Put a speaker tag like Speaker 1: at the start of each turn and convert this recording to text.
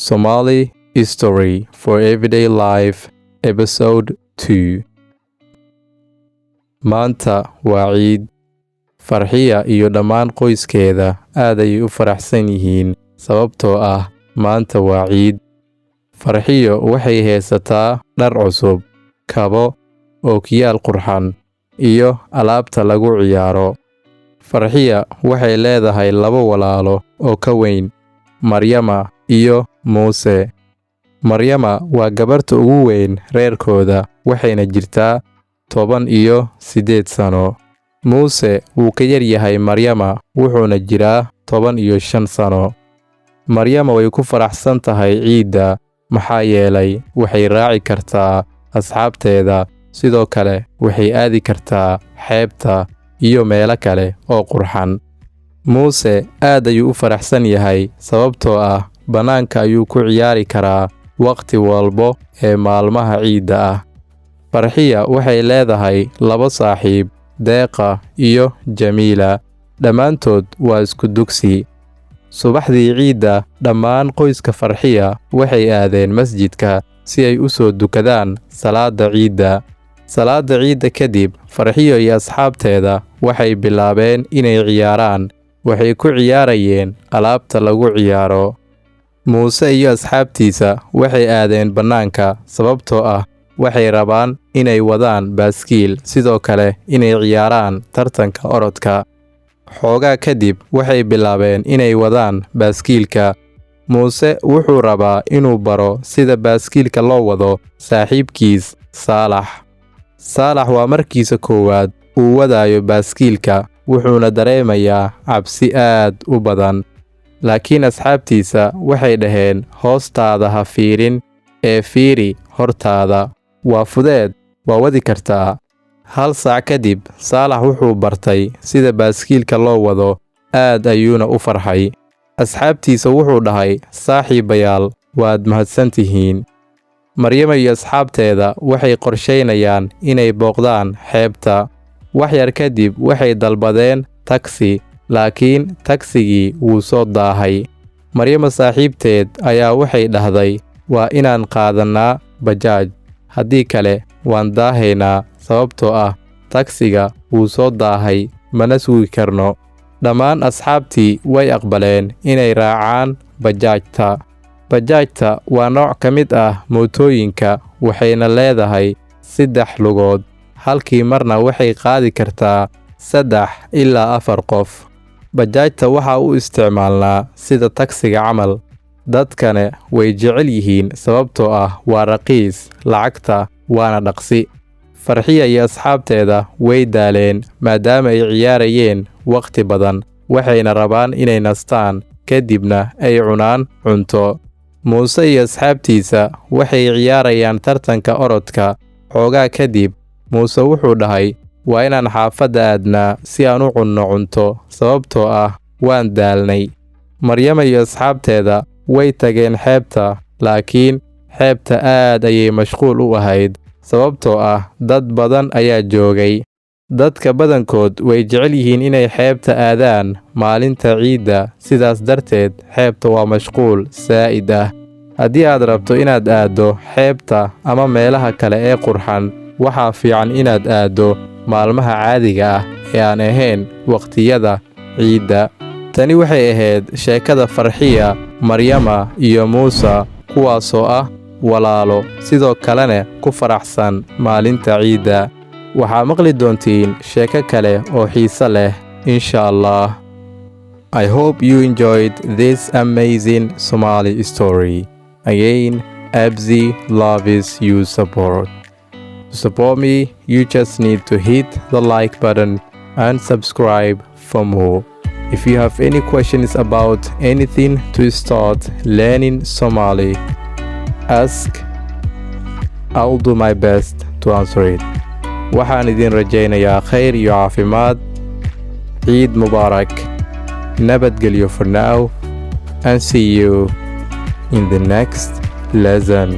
Speaker 1: Somali History for Everyday Life, Episode 2. Maanta waa Ciid. Farxiya iyo dhammaan qoyskeeda aad ayay u faraxsan yihiin sababtoo ah maanta waa Ciid. Farxiyo waxay haysataa dhar cusub, kabo, ookiyaal qurxan, iyo alaabta lagu ciyaaro. Farxiya waxay leedahay 2 walaalo oo ka weyn, Maryama iyo Muuse. Maryama waa gabarta ugu weyn reerkooda, waxayna jirtaa 18 sano. Muuse wuu ka yar yahay Maryama, wuxuuna jiraa 15 sano. Maryama way ku faraxsan tahay ciidda maxaa yeelay waxay raaci kartaa asxaabteeda, sidoo kale waxay aadi kartaa xeebta iyo meelo kale oo qurxan. Muuse aad ayuu u faraxsan yahay sababtoo ah banaanka ayuu ku ciyaari karaa waqti walbo ee maalmaha ciidda ah. Farxiya waxay leedahay 2 saaxiib, Deeqa iyo Jamiila. Dhammaantood waa isku dugsi. Subaxdii ciidda, dhammaan qoyska Farxiya waxay aadeen masjidka si ay u soo dukadaan salaada ciidda. Salaada ciidda kadib, Farxiyo iyo asxaabteeda waxay bilaabeen inay ciyaaraan. Waxay ku ciyaarayeen alaabta lagu ciyaaro. Muuse iyo asxaabtiisa waxay aadeen bannaanka sababtoo ah waxay rabaan inay wadaan baaskiil, sidoo kale inay ciyaaraan tartanka orodka. Xoogaa kadib waxay bilaabeen inay wadaan baaskiilka. Muuse wuxuu rabaa inuu baro sida baaskiilka loo wado saaxiibkiis Saalax. Saalax waa markiisa koowaad uu wadayo baaskiilka, wuxuuna dareemayaa cabsi aad u badan. Laakiin asxaabtiisa waxay dhaheen hoostaada ha fiirin ee fiiri hortaada. Waa fudeed, waa wadi kartaa. 1 saac kadib, Saalax wuxuu bartay sida baaskiilka loo wado, aad ayuuna u farxay. Asxaabtiisa wuxuu dhahay, saaxiibayaal, waad mahadsantihiin. Maryama iyo asxaabteeda waxay qorsheynayaan inay booqdaan xeebta. Wax yar kadib waxay dalbadeen taksi, laakiin tagsigii wuu soo daahay. Maryama saaxiibteed ayaa waxay dhahday, waa inaan qaadannaa bajaaj, haddii kale waan daahaynaa sababtoo ah tagsiga wuu soo daahay, mana sugi karno. Dhammaan asxaabtii way aqbaleen inay raacaan bajaajta. Bajaajta waa nooc ka mid ah mootooyinka, waxayna leedahay 3 lugood. Halkii marna waxay qaadi kartaa 3 ilaa 4 qof. Bajaajta waxaa u isticmaalnaa sida tagsiga camal. Dadkana way jecel yihiin sababtoo ah waa raqiis, lacagta waana dhaqsi. Farxiya iyo asxaabteeda way daaleen maadaama ay ciyaarayeen waqti badan, waxayna rabaan inay nastaan, kadibna ay cunaan cunto. Muuse iyo asxaabtiisa waxay ciyaarayaan tartanka orodka. Xoogaa kadib, Muuse wuxuu dhahay, waa inaan xaafadda aadnaa si aan u cunno cunto sababtoo ah waan daalnay. Maryama iyo asxaabteeda way tageen xeebta, laakiin xeebta aad ayay mashquul u ahayd sababtoo ah dad badan ayaa joogay. Dadka badankood way jecel yihiin inay xeebta aadaan maalinta ciidda, sidaas darteed xeebta waa mashquul saa'id ah. Haddii aad rabto inaad aaddo xeebta ama meelaha kale ee qurxan, waxaa fiican inaad aaddo maalmaha caadiga ah ee aan ahayn waqtiyada ciidda. Tani waxay ahayd sheekada Farxiya, Maryama iyo Muuse, kuwaasoo ah walaalo, sidoo kalena ku faraxsan maalinta ciidda. Waxaa maqli doontiin sheeko kale oo xiiso leh, insha Allah. I hope you enjoyed this amazing Somali story. Again, Abzi loves your support. To support me, you just need to hit the like button and subscribe for more. If you have any questions about anything to start learning Somali, ask. I'll do my best to answer it. Waxaan idin rajaynayaa khayr iyo caafimaad. Ciid Mubaarak. Nabadgelyo for now, and see you in the next lesson.